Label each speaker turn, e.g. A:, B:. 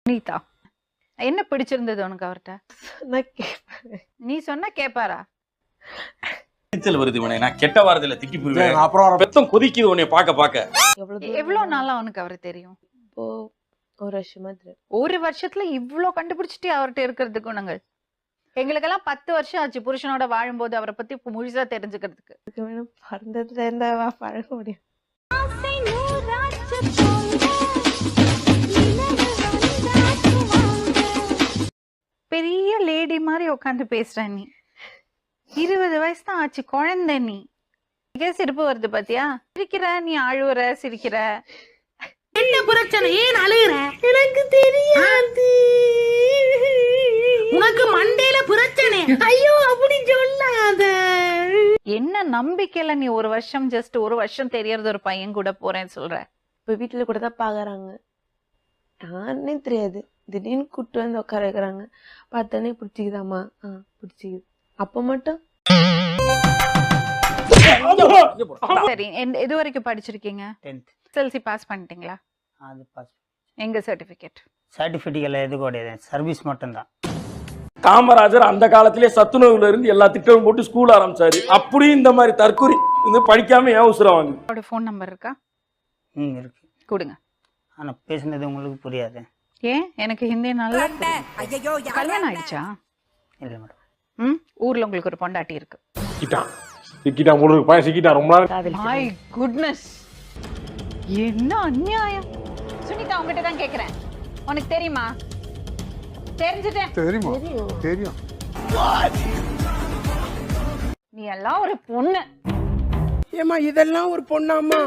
A: நீதா என்ன பிடிச்சிருந்தது உனக்கு அவர்கிட்ட?
B: நான் கேட்பேன்.
A: நீ சொன்னா கேப்பாரா?
C: நீச்சல் வருது உனே, நான் கெட்ட வாரத்துல திட்டி போயிருவேன்.
D: அப்புறம்
C: பெத்தம் கொதிக்குது உன்னை பாக்க பாக்க.
A: எவ்வளவு நாளா உனக்கு அவரை தெரியும்?
B: இப்போ ஒரு வருஷமா தெரியும்.
A: ஒரு வருஷத்துல இவ்ளோ கண்டுபிடிச்சிட்டு அவர்கிட்ட இருக்கிறது குணங்கள். எங்களுக்கெல்லாம் 10 வருஷம் ஆச்சு புருஷனோட வாழும்போது அவரை பத்தி முழுசா தெரிஞ்சுக்கிறதுக்கு.
B: பிறந்ததுல இருந்தா பழக முடியும்.
A: பெரிய லேடி மாதிரி உட்காந்து பேசுற நீ. 20 வயசு தான் ஆச்சு, குழந்தை நீ. சிரிப்பு வருது பாத்தியா? சிரிக்கிற நீ, அழுவுற, சிரிக்கிற.
E: என்ன பிரச்சனை? ஏன் அழுகுற? எனக்கு தெரியாது. உனக்கு மண்டையில பிரச்சனை. ஐயோ அப்படி சொல்லாத.
A: என்ன நம்பிக்கையில நீ ஒரு வருஷம் தெரியறது ஒரு பையன் கூட போறேன்னு சொல்ற?
B: இப்ப வீட்டுல கூட தான் பாக்குறாங்க. யாருன்னே தெரியாது. திடீர்னு கூட்டு வந்து உட்கார வைக்கிறாங்க. பார்த்தோன்னே பிடிச்சிக்குதாமா? பிடிச்சிக்குது. அப்ப மட்டும்
A: சரி, எது வரைக்கும் படிச்சிருக்கீங்க?
F: 10th
A: எஸ்எல்சி பாஸ் பண்ணிட்டீங்களா?
F: அது பாஸ்.
A: எங்க சர்டிபிகேட்?
F: சர்டிஃபிகேட்ல எது கிடையாது, சர்வீஸ் மட்டும்தான்.
C: காமராஜர் அந்த காலத்திலே சத்துணவுல இருந்து எல்லா திட்டமும் போட்டு ஸ்கூல் ஆரம்பிச்சாரு. அப்படியும் இந்த மாதிரி தற்கொலை இந்த படிக்காம ஏன் உசுரம் வாங்க?
A: அவரோட ஃபோன் நம்பர் இருக்கா?
F: இருக்கு.
A: கொடுங்க.
F: ஆனா பேசுனது உங்களுக்கு புரியாது.
A: ஏன்? எனக்கு ஹிந்தி நல்லா புரியும். கல்யாணம் ஆயிடுச்சா?
F: இல்லை மேடம்.
A: ஊர்ல உங்களுக்கு ஒரு பொண்டாட்டி இருக்கு.
D: சிக்கிட்டான் போல இருக்கு. பையன் சிக்கிட்டான் ரொம்ப நாள்.
A: மை குட்னஸ், என்ன அநியாயம். சுனிதா உங்ககிட்ட தான் கேக்குறேன், உனக்கு தெரியுமா? தெரிஞ்சுட்டேன்.
D: தெரியுமா? தெரியும்.
A: நீ எல்லாம் ஒரு பொண்ணு.
E: ஏமா இதெல்லாம் ஒரு பொண்ணாமா?